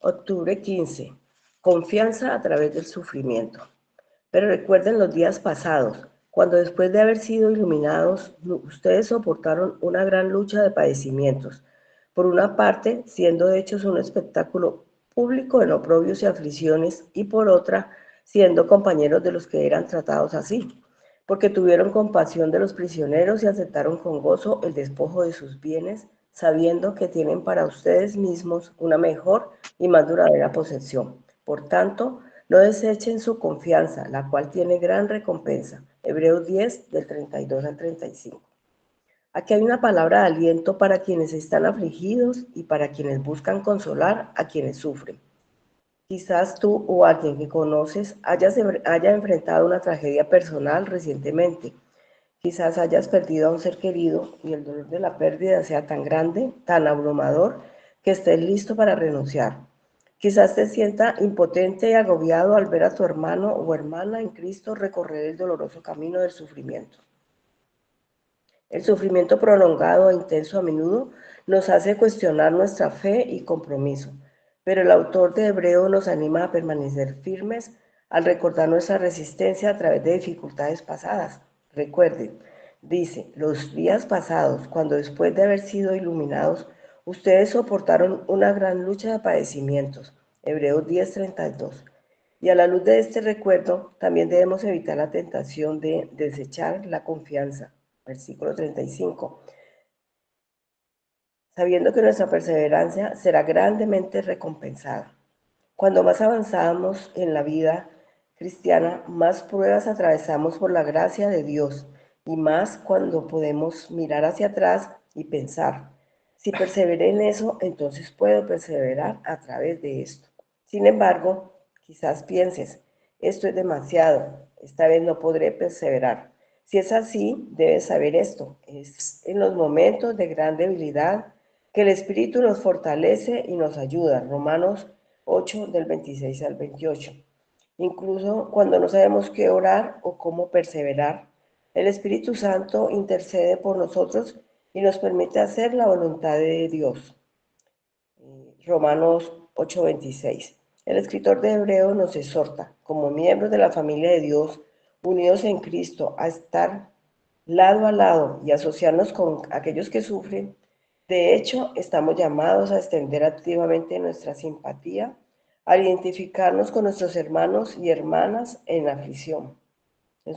Octubre 15. Confianza a través del sufrimiento. Pero recuerden los días pasados, cuando después de haber sido iluminados, ustedes soportaron una gran lucha de padecimientos. Por una parte, siendo hechos un espectáculo público en oprobios y aflicciones, y por otra, siendo compañeros de los que eran tratados así, porque tuvieron compasión de los prisioneros y aceptaron con gozo el despojo de sus bienes, sabiendo que tienen para ustedes mismos una mejor y más duradera posesión. Por tanto, no desechen su confianza, la cual tiene gran recompensa. Hebreos 10, del 32 al 35. Aquí hay una palabra de aliento para quienes están afligidos y para quienes buscan consolar a quienes sufren. Quizás tú o alguien que conoces haya enfrentado una tragedia personal recientemente. Quizás hayas perdido a un ser querido y el dolor de la pérdida sea tan grande, tan abrumador, que estés listo para renunciar. Quizás te sienta impotente y agobiado al ver a tu hermano o hermana en Cristo recorrer el doloroso camino del sufrimiento. El sufrimiento prolongado e intenso a menudo nos hace cuestionar nuestra fe y compromiso, pero el autor de Hebreo nos anima a permanecer firmes al recordar nuestra resistencia a través de dificultades pasadas. Recuerden, dice, los días pasados, cuando después de haber sido iluminados, ustedes soportaron una gran lucha de padecimientos. Hebreos 10:32. Y a la luz de este recuerdo, también debemos evitar la tentación de desechar la confianza. Versículo 35. Sabiendo que nuestra perseverancia será grandemente recompensada. Cuando más avanzamos en la vida cristiana, más pruebas atravesamos por la gracia de Dios y más cuando podemos mirar hacia atrás y pensar, si perseveré en eso, entonces puedo perseverar a través de esto. Sin embargo, quizás pienses, esto es demasiado, esta vez no podré perseverar. Si es así, debes saber esto, es en los momentos de gran debilidad que el Espíritu nos fortalece y nos ayuda. Romanos 8, del 26 al 28. Incluso cuando no sabemos qué orar o cómo perseverar, el Espíritu Santo intercede por nosotros y nos permite hacer la voluntad de Dios. Romanos 8:26. El escritor de Hebreos nos exhorta, como miembros de la familia de Dios, unidos en Cristo, a estar lado a lado y asociarnos con aquellos que sufren. De hecho, estamos llamados a extender activamente nuestra simpatía al identificarnos con nuestros hermanos y hermanas en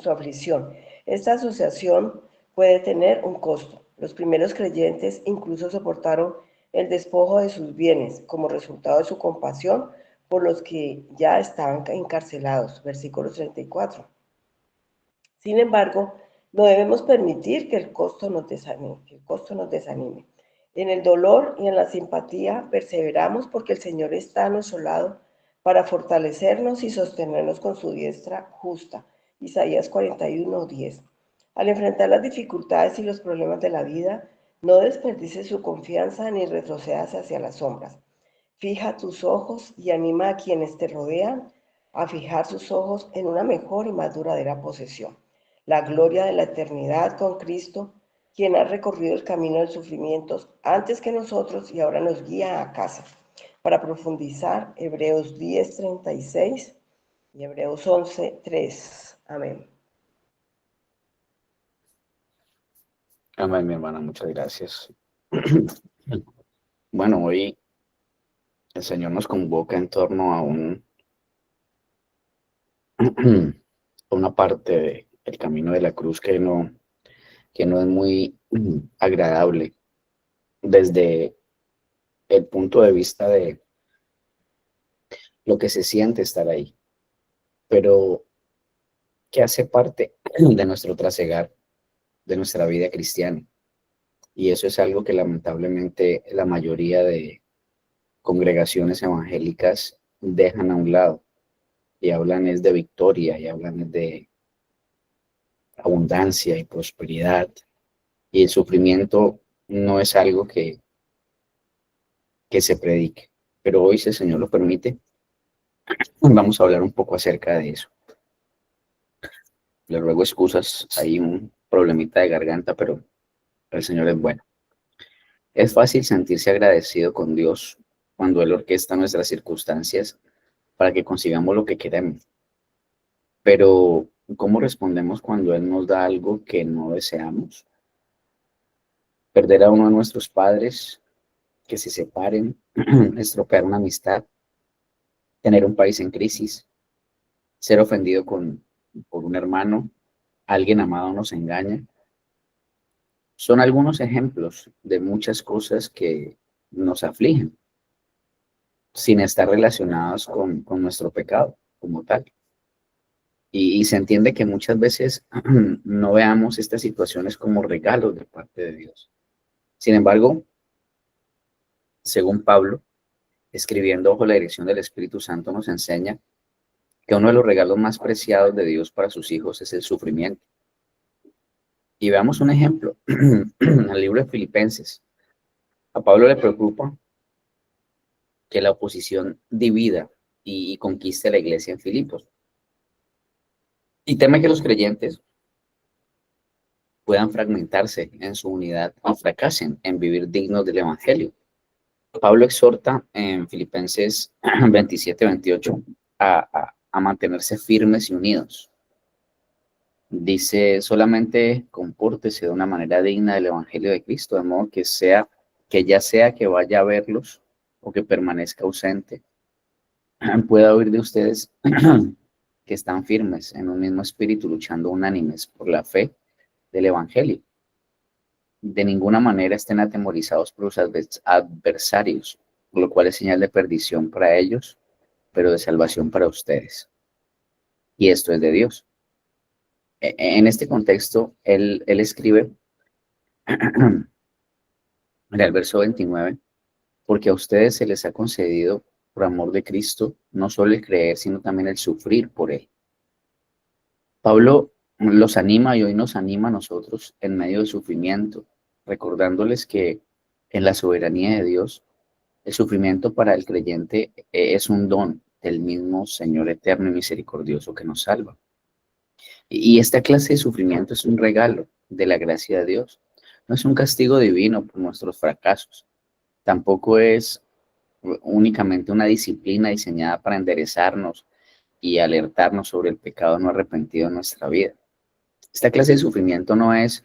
su aflicción. Esta asociación puede tener un costo. Los primeros creyentes incluso soportaron el despojo de sus bienes como resultado de su compasión por los que ya estaban encarcelados. Versículo 34. Sin embargo, no debemos permitir que el costo nos desanime. En el dolor y en la simpatía perseveramos porque el Señor está a nuestro lado para fortalecernos y sostenernos con su diestra justa. Isaías 41:10. Al enfrentar las dificultades y los problemas de la vida, no desperdices su confianza ni retrocedas hacia las sombras. Fija tus ojos y anima a quienes te rodean a fijar sus ojos en una mejor y más duradera posesión, la gloria de la eternidad con Cristo, quien ha recorrido el camino del sufrimiento antes que nosotros y ahora nos guía a casa. Para profundizar, Hebreos 10:36 y Hebreos 11:3. Amén. Amén, mi hermana, muchas gracias. Bueno, hoy el Señor nos convoca en torno a a una parte del camino de la cruz que no es muy agradable desde el punto de vista de lo que se siente estar ahí, pero que hace parte de nuestro trasegar, de nuestra vida cristiana. Y eso es algo que lamentablemente la mayoría de congregaciones evangélicas dejan a un lado y hablan es de victoria y hablan es de abundancia y prosperidad. Y el sufrimiento no es algo que se predique. Pero hoy, si el Señor lo permite, vamos a hablar un poco acerca de eso. Le ruego excusas, hay un problemita de garganta, pero el Señor es bueno. Es fácil sentirse agradecido con Dios cuando Él orquesta nuestras circunstancias para que consigamos lo que queremos. Pero, ¿cómo respondemos cuando Él nos da algo que no deseamos? Perder a uno de nuestros padres, que se separen, estropear una amistad, tener un país en crisis, ser ofendido por un hermano, alguien amado nos engaña. Son algunos ejemplos de muchas cosas que nos afligen sin estar relacionados con nuestro pecado como tal. Y se entiende que muchas veces no veamos estas situaciones como regalos de parte de Dios. Sin embargo, según Pablo, escribiendo bajo la dirección del Espíritu Santo, nos enseña que uno de los regalos más preciados de Dios para sus hijos es el sufrimiento. Y veamos un ejemplo, el libro de Filipenses. A Pablo le preocupa que la oposición divida y conquiste la iglesia en Filipos. Y teme que los creyentes puedan fragmentarse en su unidad y fracasen en vivir dignos del Evangelio. Pablo exhorta en Filipenses 27-28 a mantenerse firmes y unidos. Dice, solamente compórtese de una manera digna del Evangelio de Cristo, de modo que ya sea que vaya a verlos o que permanezca ausente, pueda oír de ustedes que están firmes en un mismo espíritu, luchando unánimes por la fe del Evangelio. De ninguna manera estén atemorizados por los adversarios, lo cual es señal de perdición para ellos, pero de salvación para ustedes. Y esto es de Dios. En este contexto, él escribe en el verso 29, porque a ustedes se les ha concedido, por amor de Cristo, no solo el creer, sino también el sufrir por Él. Pablo los anima y hoy nos anima a nosotros en medio del sufrimiento, recordándoles que en la soberanía de Dios, el sufrimiento para el creyente es un don del mismo Señor eterno y misericordioso que nos salva. Y esta clase de sufrimiento es un regalo de la gracia de Dios. No es un castigo divino por nuestros fracasos. Tampoco es únicamente una disciplina diseñada para enderezarnos y alertarnos sobre el pecado no arrepentido en nuestra vida. Esta clase de sufrimiento no es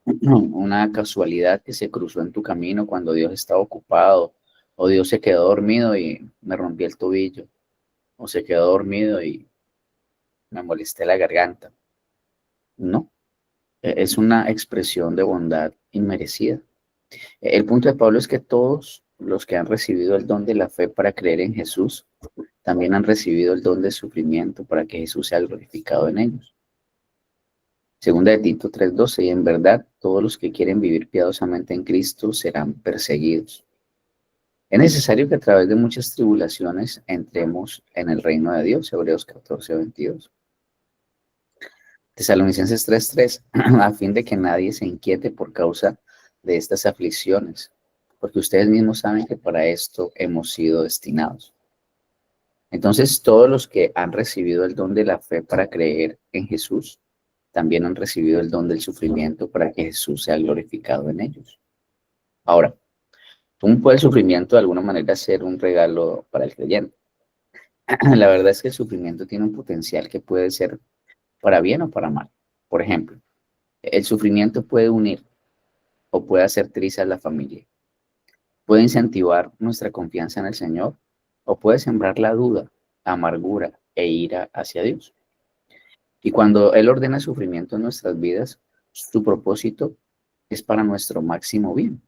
una casualidad que se cruzó en tu camino cuando Dios estaba ocupado, o Dios se quedó dormido y me rompí el tobillo, o se quedó dormido y me molesté la garganta. No, es una expresión de bondad inmerecida. El punto de Pablo es que todos los que han recibido el don de la fe para creer en Jesús, también han recibido el don de sufrimiento para que Jesús sea glorificado en ellos. Segunda de Tito 3:12, y en verdad todos los que quieren vivir piadosamente en Cristo serán perseguidos. Es necesario que a través de muchas tribulaciones entremos en el reino de Dios, Hebreos 14:22. Tesalonicenses 3:3, a fin de que nadie se inquiete por causa de estas aflicciones, porque ustedes mismos saben que para esto hemos sido destinados. Entonces, todos los que han recibido el don de la fe para creer en Jesús, también han recibido el don del sufrimiento para que Jesús sea glorificado en ellos. Ahora, ¿cómo puede el sufrimiento de alguna manera ser un regalo para el creyente? La verdad es que el sufrimiento tiene un potencial que puede ser para bien o para mal. Por ejemplo, el sufrimiento puede unir o puede hacer trizas a la familia. Puede incentivar nuestra confianza en el Señor o puede sembrar la duda, amargura e ira hacia Dios. Y cuando Él ordena sufrimiento en nuestras vidas, su propósito es para nuestro máximo bien.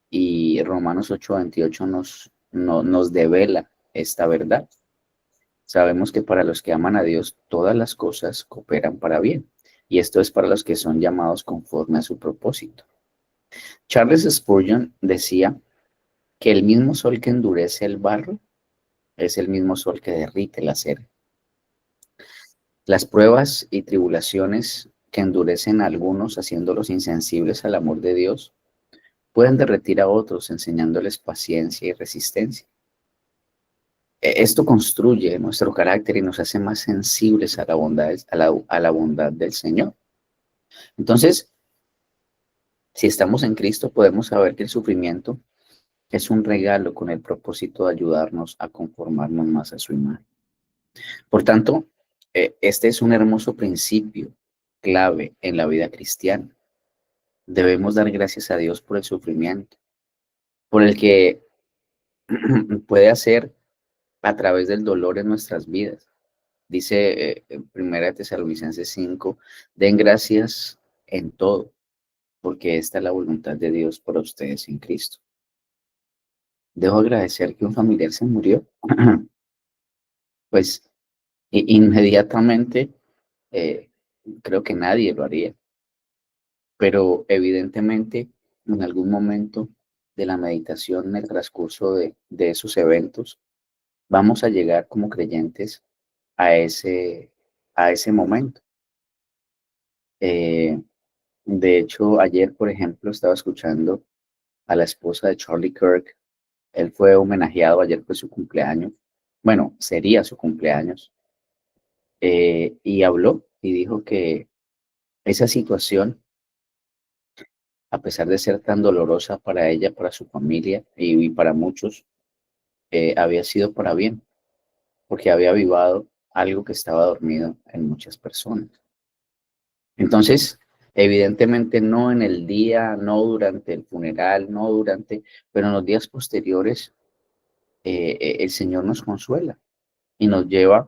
Y Romanos 8:28 nos devela esta verdad. Sabemos que para los que aman a Dios, todas las cosas cooperan para bien. Y esto es para los que son llamados conforme a su propósito. Charles Spurgeon decía que el mismo sol que endurece el barro es el mismo sol que derrite la cera. Las pruebas y tribulaciones que endurecen a algunos haciéndolos insensibles al amor de Dios, pueden derretir a otros enseñándoles paciencia y resistencia. Esto construye nuestro carácter y nos hace más sensibles a la bondad, a la bondad del Señor. Entonces, si estamos en Cristo, podemos saber que el sufrimiento es un regalo con el propósito de ayudarnos a conformarnos más a su imagen. Por tanto, este es un hermoso principio clave en la vida cristiana. Debemos dar gracias a Dios por el sufrimiento, por el que puede hacer a través del dolor en nuestras vidas. Dice en 1 Tesalonicenses 5, den gracias en todo, porque esta es la voluntad de Dios para ustedes en Cristo. Debo agradecer que un familiar se murió. Pues inmediatamente eh, creo que nadie lo haría, pero evidentemente en algún momento de la meditación, en el transcurso de esos eventos, vamos a llegar como creyentes a ese momento. Eh, de hecho, ayer, por ejemplo, estaba escuchando a la esposa de Charlie Kirk. Él fue homenajeado, ayer fue su cumpleaños. Bueno, sería su cumpleaños. Y habló y dijo que esa situación, a pesar de ser tan dolorosa para ella, para su familia y para muchos, había sido para bien, porque había avivado algo que estaba dormido en muchas personas. Entonces, evidentemente no en el día, no durante el funeral, no durante, pero en los días posteriores, el Señor nos consuela y nos lleva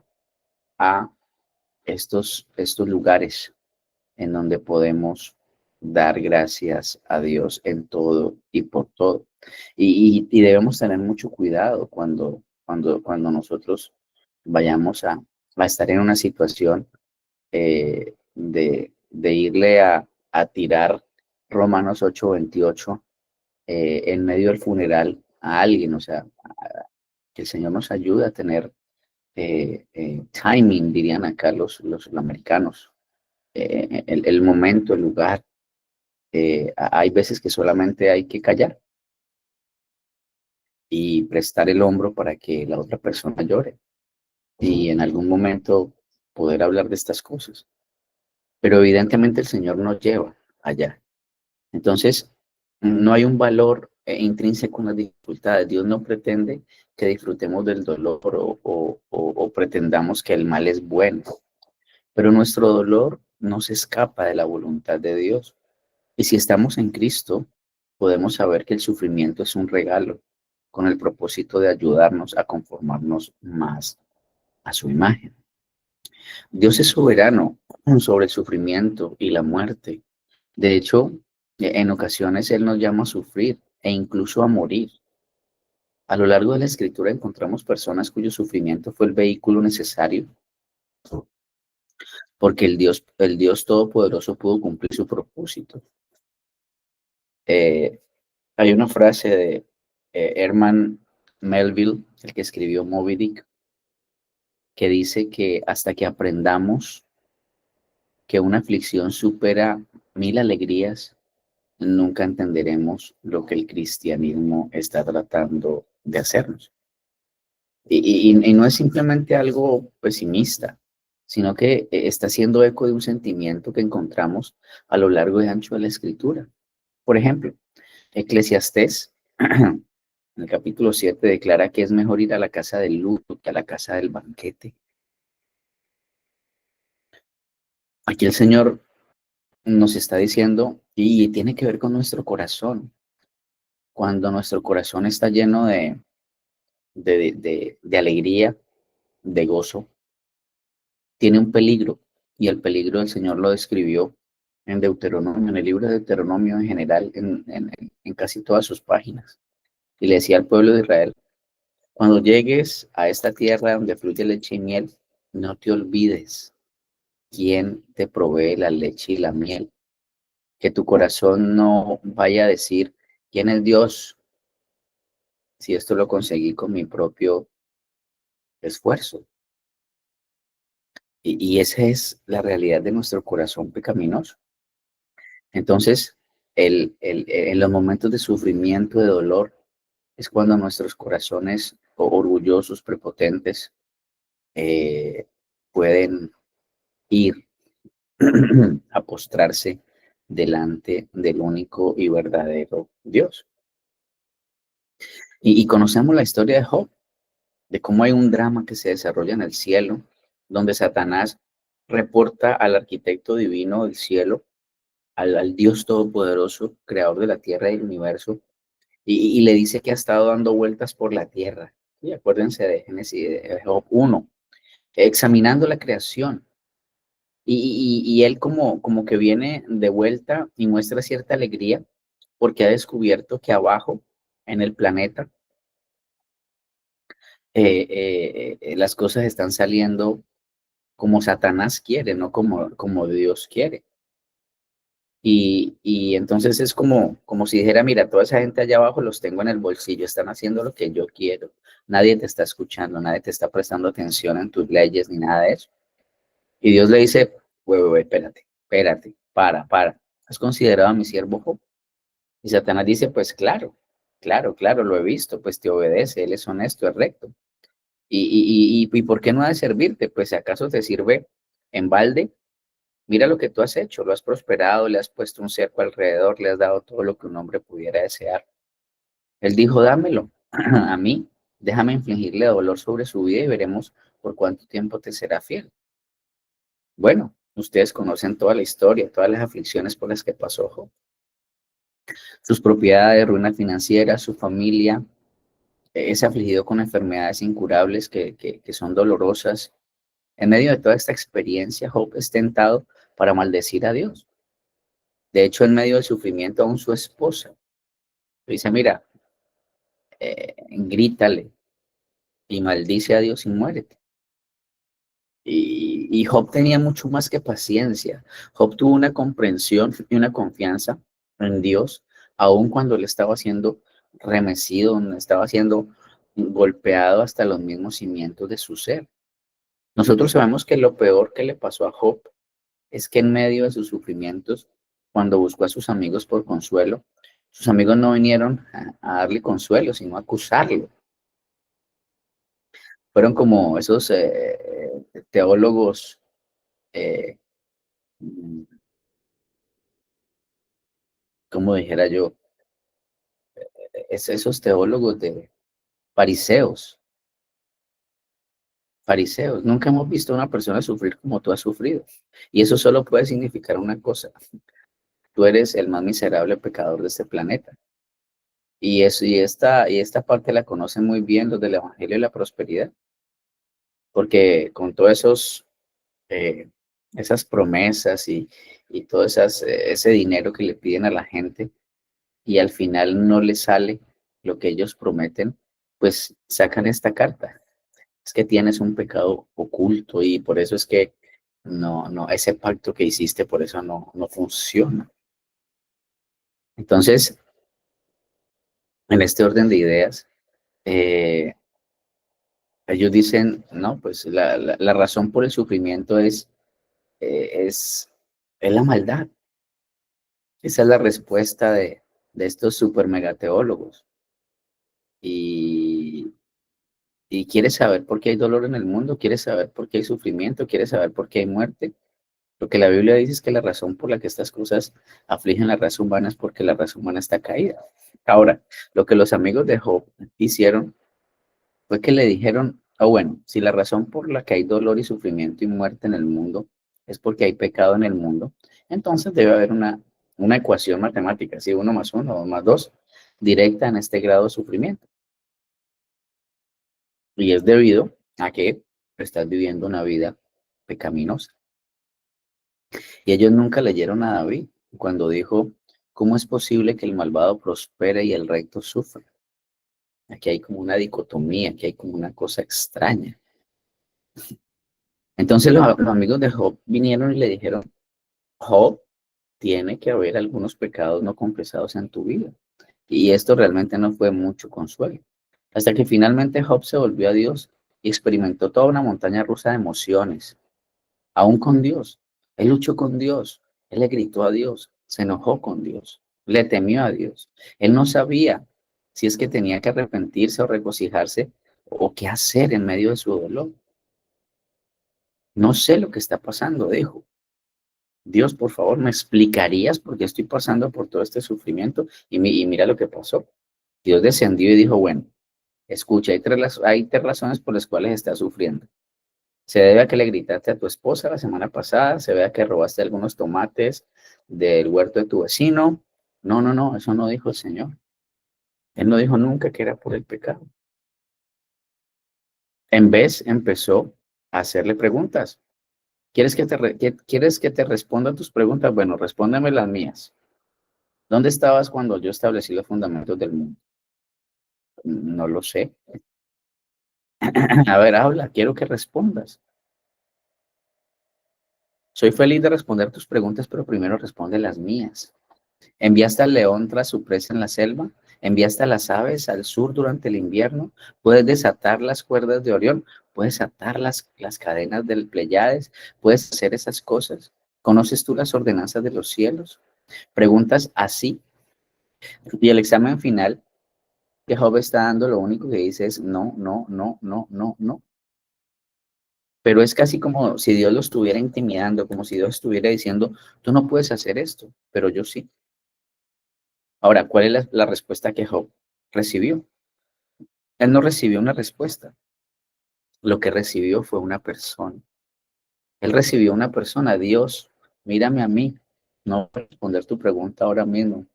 a estos lugares en donde podemos dar gracias a Dios en todo y por todo. Y debemos tener mucho cuidado cuando nosotros vayamos a estar en una situación de irle a tirar Romanos 8:28 en medio del funeral a alguien. O sea, que el Señor nos ayude a tener timing, dirían acá los americanos, el momento, el lugar. Hay veces que solamente hay que callar y prestar el hombro para que la otra persona llore y en algún momento poder hablar de estas cosas. Pero evidentemente el Señor nos lleva allá. Entonces, no hay un valor intrínseco en las dificultades. Dios no pretende que disfrutemos del dolor o pretendamos que el mal es bueno, pero nuestro dolor no se escapa de la voluntad de Dios. Y si estamos en Cristo, podemos saber que el sufrimiento es un regalo con el propósito de ayudarnos a conformarnos más a su imagen. Dios es soberano sobre el sufrimiento y la muerte. De hecho, en ocasiones Él nos llama a sufrir e incluso a morir. A lo largo de la Escritura encontramos personas cuyo sufrimiento fue el vehículo necesario porque el Dios Todopoderoso pudo cumplir su propósito. Eh, Hay una frase de Herman Melville, el que escribió Moby Dick, que dice que hasta que aprendamos que una aflicción supera 1000 alegrías, nunca entenderemos lo que el cristianismo está tratando de hacernos. Y no es simplemente algo pesimista, sino que está haciendo eco de un sentimiento que encontramos a lo largo y ancho de la Escritura. Por ejemplo, Eclesiastés, en el capítulo 7, declara que es mejor ir a la casa del luto que a la casa del banquete. Aquí el Señor nos está diciendo, y tiene que ver con nuestro corazón. Cuando nuestro corazón está lleno de alegría, de gozo, tiene un peligro, y el peligro el Señor lo describió en Deuteronomio, en el libro de Deuteronomio en general, en casi todas sus páginas. Y le decía al pueblo de Israel, cuando llegues a esta tierra donde fluye leche y miel, no te olvides quién te provee la leche y la miel. Que tu corazón no vaya a decir, ¿quién es Dios? Si esto lo conseguí con mi propio esfuerzo. Y esa es la realidad de nuestro corazón pecaminoso. Entonces, en los momentos de sufrimiento, de dolor, es cuando nuestros corazones orgullosos, prepotentes, pueden ir a postrarse delante del único y verdadero Dios. Y conocemos la historia de Job, de cómo hay un drama que se desarrolla en el cielo, donde Satanás reporta al arquitecto divino del cielo, al Dios Todopoderoso, creador de la tierra y del universo, y le dice que ha estado dando vueltas por la tierra. Y acuérdense de Génesis, de Job 1, examinando la creación. Y él como que viene de vuelta y muestra cierta alegría porque ha descubierto que abajo, en el planeta, las cosas están saliendo como Satanás quiere, no como Dios quiere. Y entonces es como si dijera, mira, toda esa gente allá abajo los tengo en el bolsillo, están haciendo lo que yo quiero. Nadie te está escuchando, nadie te está prestando atención en tus leyes ni nada de eso. Y Dios le dice, espérate, espérate, para. ¿Has considerado a mi siervo Job? Y Satanás dice, pues claro, claro, claro, lo he visto, pues te obedece, él es honesto, es recto. ¿Y por qué no ha de servirte? Pues si acaso te sirve en balde. Mira lo que tú has hecho, lo has prosperado, le has puesto un cerco alrededor, le has dado todo lo que un hombre pudiera desear. Él dijo, dámelo a mí, déjame infligirle dolor sobre su vida y veremos por cuánto tiempo te será fiel. Bueno, ustedes conocen toda la historia, todas las aflicciones por las que pasó Job. Sus propiedades, ruina financiera, su familia, es afligido con enfermedades incurables que son dolorosas. En medio de toda esta experiencia, Job es tentado para maldecir a Dios. De hecho, en medio del sufrimiento, aún su esposa le dice, mira, grítale y maldice a Dios y muérete. Y Job tenía mucho más que paciencia. Job tuvo una comprensión y una confianza en Dios, aun cuando él estaba siendo remecido, estaba siendo golpeado hasta los mismos cimientos de su ser. Nosotros sabemos que lo peor que le pasó a Job es que en medio de sus sufrimientos, cuando buscó a sus amigos por consuelo, sus amigos no vinieron a darle consuelo, sino a acusarlo. Fueron como esos teólogos, eh, como dijera yo, esos teólogos de fariseos, fariseos. Nunca hemos visto a una persona sufrir como tú has sufrido. Y eso solo puede significar una cosa. Tú eres el más miserable pecador de este planeta. Y esta parte la conocen muy bien los del Evangelio de la Prosperidad, porque con todos eh, esas promesas y todo ese dinero que le piden a la gente y al final no les sale lo que ellos prometen, pues sacan esta carta. Es que tienes un pecado oculto y por eso es que no, ese pacto que hiciste, por eso no funciona. Entonces, en este orden de ideas, eh, ellos dicen, no, pues la razón por el sufrimiento eh, es, es la maldad. Esa es la respuesta de estos super megateólogos. Y, y quieres saber por qué hay dolor en el mundo, quieres saber por qué hay sufrimiento, quieres saber por qué hay muerte. Lo que la Biblia dice es que la razón por la que estas cosas afligen la raza humana es porque la raza humana está caída. Ahora, lo que los amigos de Job hicieron fue que le dijeron, bueno, si la razón por la que hay dolor y sufrimiento y muerte en el mundo es porque hay pecado en el mundo, entonces debe haber una ecuación matemática, si 1 más 1, 2 más 2, directa en este grado de sufrimiento. Y es debido a que estás viviendo una vida pecaminosa. Y ellos nunca leyeron a David cuando dijo, ¿cómo es posible que el malvado prospere y el recto sufra? Aquí hay como una dicotomía, aquí hay como una cosa extraña. Entonces los amigos de Job vinieron y le dijeron, Job, tiene que haber algunos pecados no confesados en tu vida. Y esto realmente no fue mucho consuelo. Hasta que finalmente Job se volvió a Dios y experimentó toda una montaña rusa de emociones, aún con Dios. Él luchó con Dios, él le gritó a Dios, se enojó con Dios, le temió a Dios. Él no sabía si es que tenía que arrepentirse o regocijarse o qué hacer en medio de su dolor. No sé lo que está pasando, dijo. Dios, por favor, ¿me explicarías por qué estoy pasando por todo este sufrimiento? Y mira lo que pasó. Dios descendió y dijo, bueno, escucha, hay tres razones por las cuales estás sufriendo. Se debe a que le gritaste a tu esposa la semana pasada, se debe a que robaste algunos tomates del huerto de tu vecino. No, no, no, eso no dijo el Señor. Él no dijo nunca que era por el pecado. En vez, empezó a hacerle preguntas. ¿Quieres que te responda tus preguntas? Bueno, respóndeme las mías. ¿Dónde estabas cuando yo establecí los fundamentos del mundo? No lo sé. A ver, habla, quiero que respondas. Soy feliz de responder tus preguntas, pero primero responde las mías. ¿Enviaste al león tras su presa en la selva? ¿Enviaste a las aves al sur durante el invierno? ¿Puedes desatar las cuerdas de Orión? ¿Puedes atar las cadenas del Pleiades? ¿Puedes hacer esas cosas? ¿Conoces tú las ordenanzas de los cielos? Preguntas así. Y el examen final que Job está dando, lo único que dice es no, no, no, no, no, no. Pero es casi como si Dios lo estuviera intimidando, como si Dios estuviera diciendo, tú no puedes hacer esto, pero yo sí. Ahora, ¿cuál es la respuesta que Job recibió? Él no recibió una respuesta, lo que recibió fue una persona. Él recibió una persona, Dios, mírame a mí. No voy a responder tu pregunta ahora mismo,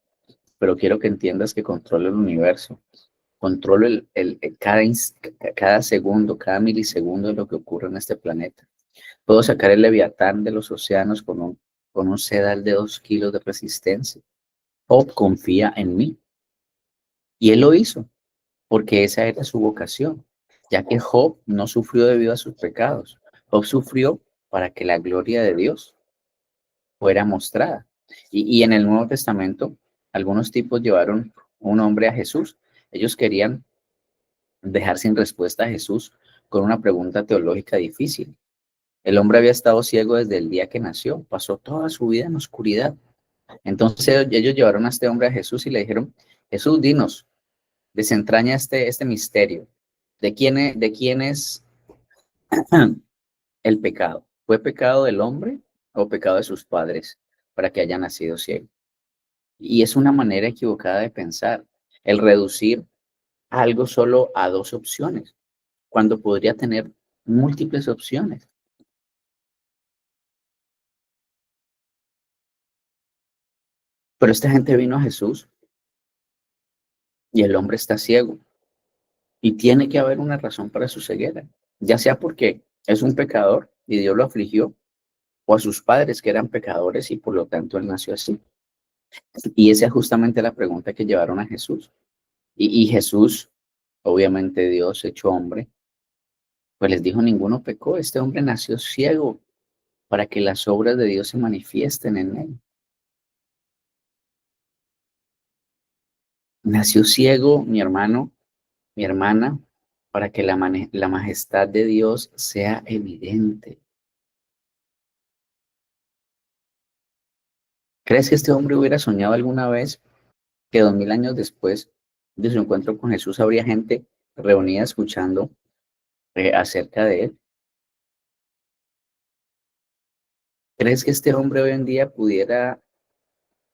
pero quiero que entiendas que controlo el universo, controlo cada segundo, cada milisegundo de lo que ocurre en este planeta. Puedo sacar el Leviatán de los océanos con un sedal de 2 kilos de resistencia. Job confía en mí. Y él lo hizo, porque esa era su vocación, ya que Job no sufrió debido a sus pecados. Job sufrió para que la gloria de Dios fuera mostrada. Y en el Nuevo Testamento, algunos tipos llevaron un hombre a Jesús. Ellos querían dejar sin respuesta a Jesús con una pregunta teológica difícil. El hombre había estado ciego desde el día que nació, pasó toda su vida en oscuridad. Entonces ellos llevaron a este hombre a Jesús y le dijeron, Jesús, dinos, desentraña este misterio. ¿De quién es el pecado? ¿Fue pecado del hombre o pecado de sus padres para que haya nacido ciego? Y es una manera equivocada de pensar, el reducir algo solo a dos opciones, cuando podría tener múltiples opciones. Pero esta gente vino a Jesús y el hombre está ciego y tiene que haber una razón para su ceguera, ya sea porque es un pecador y Dios lo afligió, o a sus padres que eran pecadores y por lo tanto él nació así. Y esa es justamente la pregunta que llevaron a Jesús. Y Jesús, obviamente Dios hecho hombre, pues les dijo, ninguno pecó, este hombre nació ciego para que las obras de Dios se manifiesten en él. Nació ciego, mi hermano, mi hermana, para que la majestad de Dios sea evidente. ¿Crees que este hombre hubiera soñado alguna vez que 2000 años después de su encuentro con Jesús habría gente reunida escuchando acerca de él? ¿Crees que este hombre hoy en día pudiera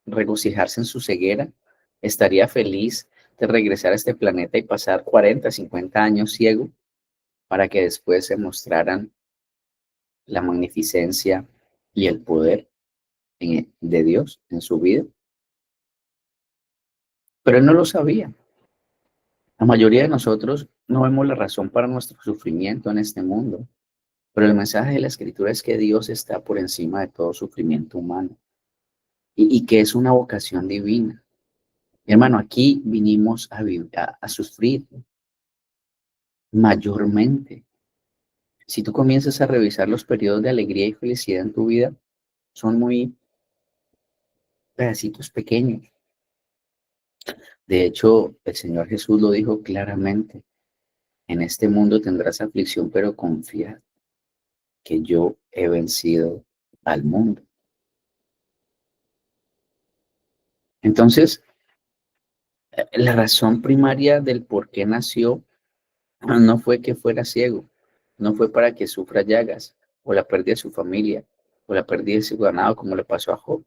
regocijarse en su ceguera? ¿Estaría feliz de regresar a este planeta y pasar 40, 50 años ciego para que después se mostraran la magnificencia y el poder de Dios en su vida? Pero él no lo sabía. La mayoría de nosotros no vemos la razón para nuestro sufrimiento en este mundo, pero el mensaje de la Escritura es que Dios está por encima de todo sufrimiento humano y que es una vocación divina. Hermano, aquí vinimos a sufrir mayormente. Si tú comienzas a revisar los periodos de alegría y felicidad en tu vida, son muy pedacitos pequeños. De hecho, el Señor Jesús lo dijo claramente. En este mundo tendrás aflicción, pero confía que yo he vencido al mundo. Entonces, la razón primaria del por qué nació no fue que fuera ciego, no fue para que sufra llagas, o la pérdida de su familia, o la pérdida de su ganado, como le pasó a Job.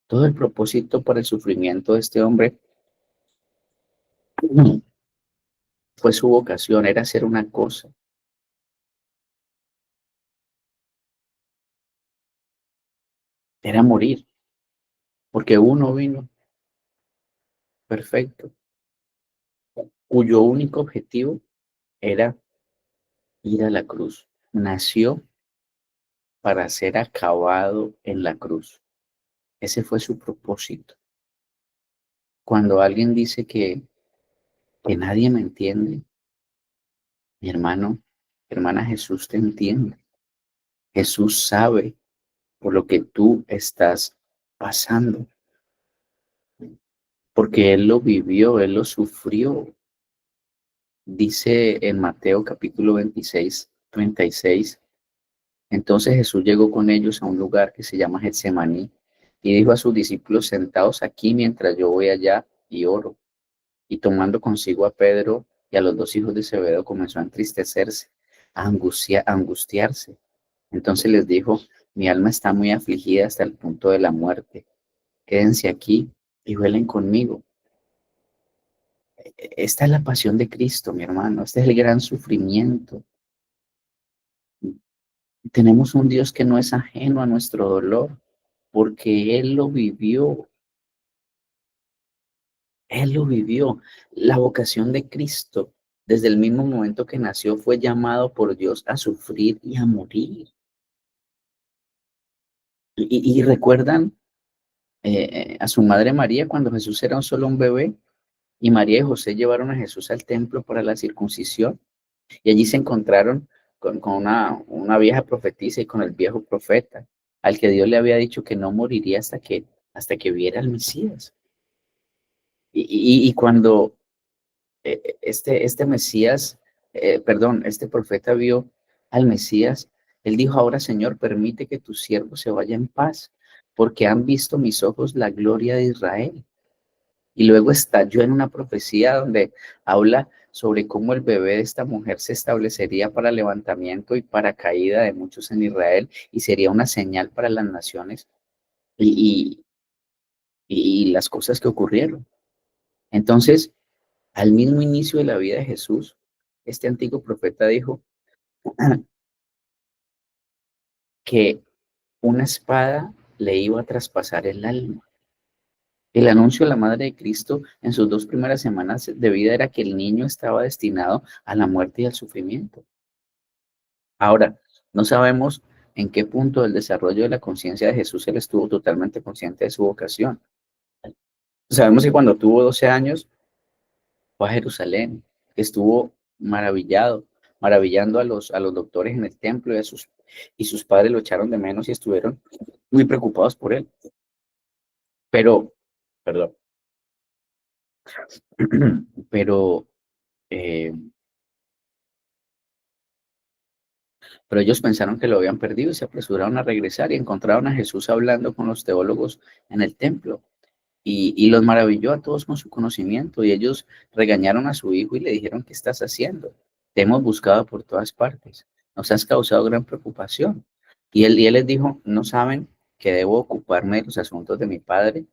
Todo el propósito para el sufrimiento de este hombre Fue su vocación, era hacer una cosa, era morir, porque uno vino perfecto, cuyo único objetivo era ir a la cruz. Nació para ser acabado en la cruz. Ese fue su propósito. Cuando alguien dice que nadie me entiende, mi hermano, hermana, Jesús te entiende. Jesús sabe por lo que tú estás pasando, porque Él lo vivió, Él lo sufrió. Dice en Mateo capítulo 26, 36. Entonces Jesús llegó con ellos a un lugar que se llama Getsemaní y dijo a sus discípulos: sentaos aquí mientras yo voy allá y oro. Y tomando consigo a Pedro y a los dos hijos de Zebedeo, comenzó a entristecerse, a angustiarse. Entonces les dijo: mi alma está muy afligida hasta el punto de la muerte. Quédense aquí y velen conmigo. Esta es la pasión de Cristo, mi hermano. Este es el gran sufrimiento. Tenemos un Dios que no es ajeno a nuestro dolor, porque Él lo vivió. Él lo vivió. La vocación de Cristo, desde el mismo momento que nació, fue llamado por Dios a sufrir y a morir. Y recuerdan a su madre María cuando Jesús era solo un bebé y María y José llevaron a Jesús al templo para la circuncisión y allí se encontraron con una vieja profetisa y con el viejo profeta, al que Dios le había dicho que no moriría hasta que viera al Mesías. Y cuando este Mesías, perdón, este profeta vio al Mesías, él dijo: ahora, Señor, permite que tu siervo se vaya en paz, porque han visto mis ojos la gloria de Israel. Y luego estalló en una profecía donde habla sobre cómo el bebé de esta mujer se establecería para levantamiento y para caída de muchos en Israel y sería una señal para las naciones y, y las cosas que ocurrieron. Entonces, al mismo inicio de la vida de Jesús, este antiguo profeta dijo que una espada le iba a traspasar el alma. El anuncio de la Madre de Cristo en sus 2 primeras semanas de vida era que el niño estaba destinado a la muerte y al sufrimiento. Ahora, no sabemos en qué punto del desarrollo de la conciencia de Jesús él estuvo totalmente consciente de su vocación. Sabemos que cuando tuvo 12 años fue a Jerusalén, que estuvo maravillando a los doctores en el templo y sus padres lo echaron de menos y estuvieron muy preocupados por él. Pero, perdón, pero, eh, pero ellos pensaron que lo habían perdido y se apresuraron a regresar y encontraron a Jesús hablando con los teólogos en el templo. Y los maravilló a todos con su conocimiento y ellos regañaron a su hijo y le dijeron: ¿qué estás haciendo? Te hemos buscado por todas partes, nos has causado gran preocupación. Y él les dijo: ¿no saben que debo ocuparme de los asuntos de mi padre?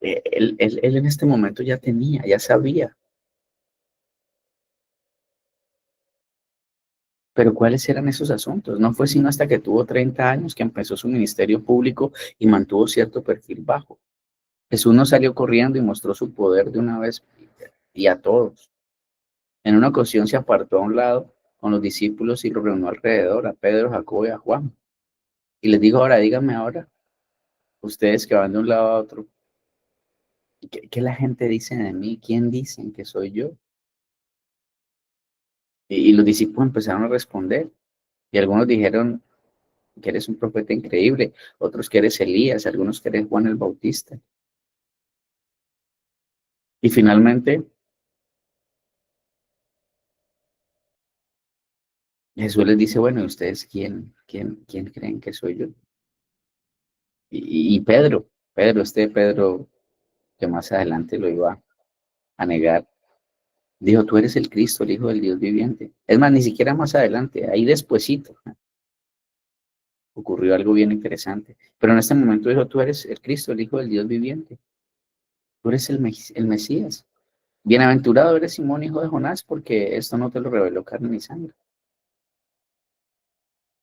Él en este momento ya sabía, pero ¿cuáles eran esos asuntos? No fue sino hasta que tuvo 30 años que empezó su ministerio público y mantuvo cierto perfil bajo. Jesús no salió corriendo y mostró su poder de una vez y a todos. En una ocasión se apartó a un lado con los discípulos y los reunió alrededor, a Pedro, Jacobo y a Juan. Y les dijo: ahora, díganme ahora, ustedes que van de un lado a otro, ¿qué la gente dice de mí? ¿Quién dicen que soy yo? Y los discípulos empezaron a responder. Y algunos dijeron que eres un profeta increíble, otros que eres Elías, algunos que eres Juan el Bautista. Y finalmente Jesús les dice: bueno, ¿y ustedes quién creen que soy yo? Y Pedro, que más adelante lo iba a negar, dijo: tú eres el Cristo, el Hijo del Dios viviente. Es más, ni siquiera más adelante, ahí despuesito ocurrió algo bien interesante. Pero en este momento dijo: tú eres el Cristo, el Hijo del Dios viviente. Tú eres el Mesías. Bienaventurado eres Simón, hijo de Jonás, porque esto no te lo reveló carne ni sangre.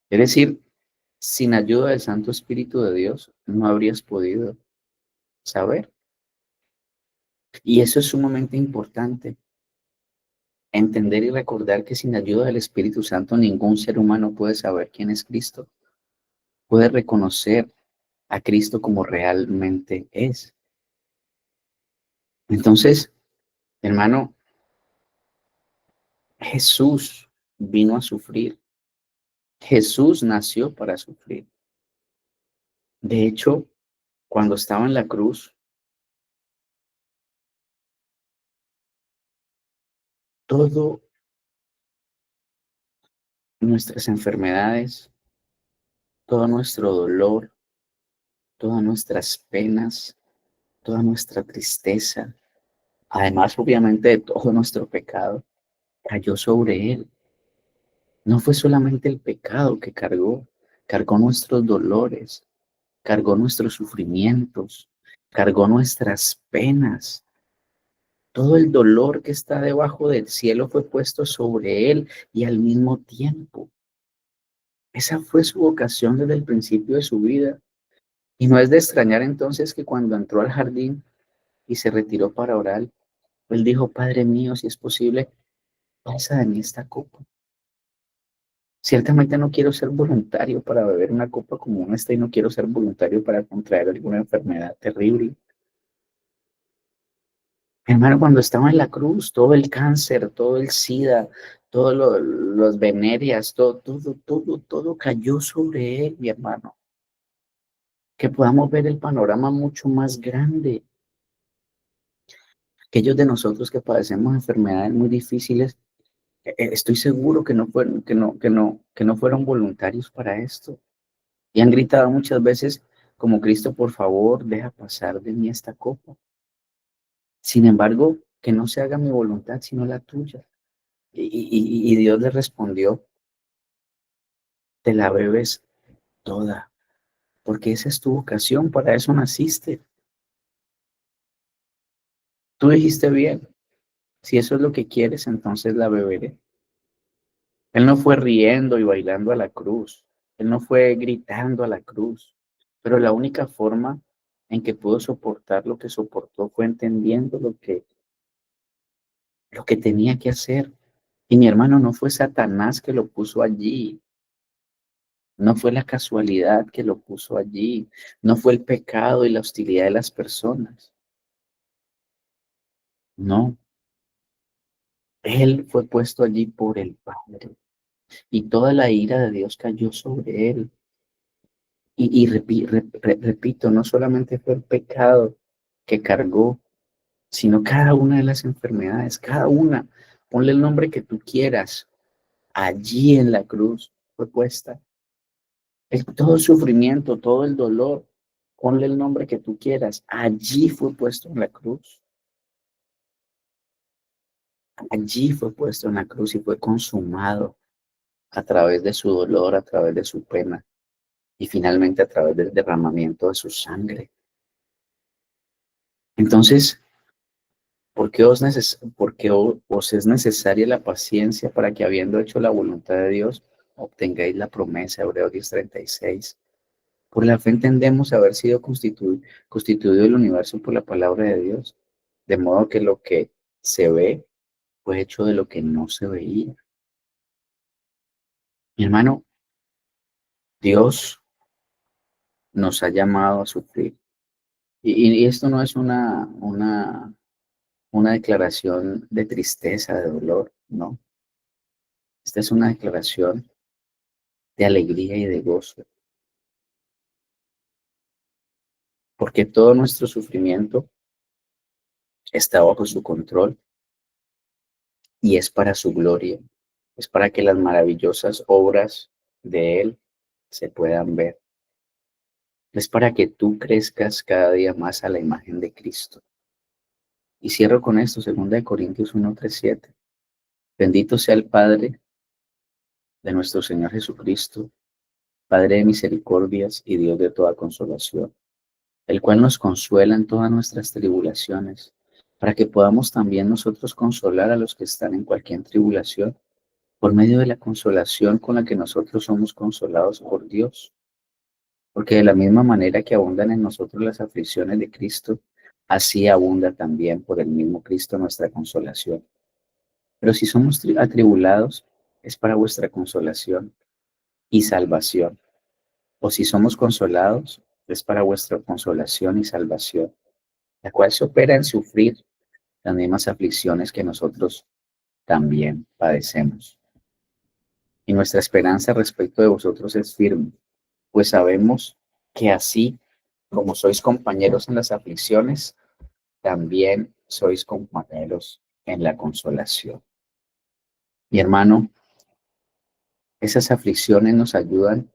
Es decir, sin ayuda del Santo Espíritu de Dios, no habrías podido saber. Y eso es sumamente importante, entender y recordar que sin ayuda del Espíritu Santo ningún ser humano puede saber quién es Cristo, puede reconocer a Cristo como realmente es. Entonces, hermano, Jesús vino a sufrir. Jesús nació para sufrir. De hecho, cuando estaba en la cruz, todo nuestras enfermedades, todo nuestro dolor, todas nuestras penas, toda nuestra tristeza, además obviamente de todo nuestro pecado, cayó sobre él. No fue solamente el pecado que cargó, cargó nuestros dolores, cargó nuestros sufrimientos, cargó nuestras penas. Todo el dolor que está debajo del cielo fue puesto sobre él y al mismo tiempo. Esa fue su vocación desde el principio de su vida. Y no es de extrañar entonces que cuando entró al jardín y se retiró para orar, él dijo, Padre mío, si es posible, pasa de mí esta copa. Ciertamente no quiero ser voluntario para beber una copa como esta y no quiero ser voluntario para contraer alguna enfermedad terrible. Hermano, cuando estaba en la cruz, todo el cáncer, todo el SIDA, todos los venerias, todo cayó sobre él, mi hermano. Que podamos ver el panorama mucho más grande. Aquellos de nosotros que padecemos enfermedades muy difíciles, estoy seguro que no fueron voluntarios para esto. Y han gritado muchas veces, como Cristo, por favor, deja pasar de mí esta copa. Sin embargo, que no se haga mi voluntad, sino la tuya. Y Dios le respondió, te la bebes toda, porque esa es tu vocación, para eso naciste. Tú dijiste bien, si eso es lo que quieres, entonces la beberé. Él no fue riendo y bailando a la cruz, él no fue gritando a la cruz, pero la única forma en que pudo soportar lo que soportó fue entendiendo lo que tenía que hacer. Y mi hermano, no fue Satanás que lo puso allí, no fue la casualidad que lo puso allí, no fue el pecado y la hostilidad de las personas. No, él fue puesto allí por el Padre y toda la ira de Dios cayó sobre él. Repito, no solamente fue el pecado que cargó, sino cada una de las enfermedades, cada una. Ponle el nombre que tú quieras. Allí en la cruz fue puesta. Todo el sufrimiento, todo el dolor, ponle el nombre que tú quieras. Allí fue puesto en la cruz. Allí fue puesto en la cruz y fue consumado a través de su dolor, a través de su pena y finalmente a través del derramamiento de su sangre. Entonces, ¿por qué os es necesaria la paciencia para que, habiendo hecho la voluntad de Dios, obtengáis la promesa? Hebreos 10:36. Por la fe entendemos haber sido constituido el universo por la palabra de Dios, de modo que lo que se ve fue hecho de lo que no se veía. Mi hermano, Dios nos ha llamado a sufrir. Y esto no es una declaración de tristeza, de dolor, no. Esta es una declaración de alegría y de gozo, porque todo nuestro sufrimiento está bajo su control y es para su gloria, es para que las maravillosas obras de Él se puedan ver, es para que tú crezcas cada día más a la imagen de Cristo. Y cierro con esto, 2 Corintios 1:3-7. Bendito sea el Padre de nuestro Señor Jesucristo, Padre de misericordias y Dios de toda consolación, el cual nos consuela en todas nuestras tribulaciones, para que podamos también nosotros consolar a los que están en cualquier tribulación, por medio de la consolación con la que nosotros somos consolados por Dios. Porque de la misma manera que abundan en nosotros las aflicciones de Cristo, así abunda también por el mismo Cristo nuestra consolación. Pero si somos atribulados, es para vuestra consolación y salvación. O si somos consolados, es para vuestra consolación y salvación, la cual se opera en sufrir las mismas aflicciones que nosotros también padecemos. Y nuestra esperanza respecto de vosotros es firme, pues sabemos que así como sois compañeros en las aflicciones, también sois compañeros en la consolación. Mi hermano, esas aflicciones nos ayudan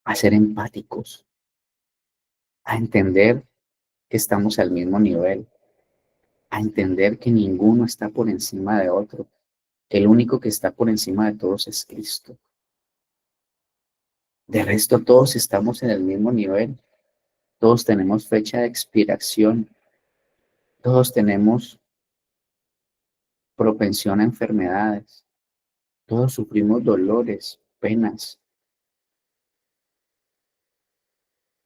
a ser empáticos, a entender que estamos al mismo nivel, a entender que ninguno está por encima de otro, que el único que está por encima de todos es Cristo. De resto, todos estamos en el mismo nivel, todos tenemos fecha de expiración, todos tenemos propensión a enfermedades, todos sufrimos dolores, penas,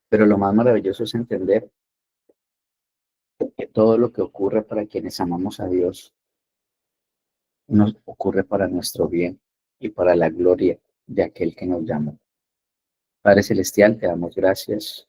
pero lo más maravilloso es entender que todo lo que ocurre para quienes amamos a Dios nos ocurre para nuestro bien y para la gloria de aquel que nos llamó. Padre Celestial, te damos gracias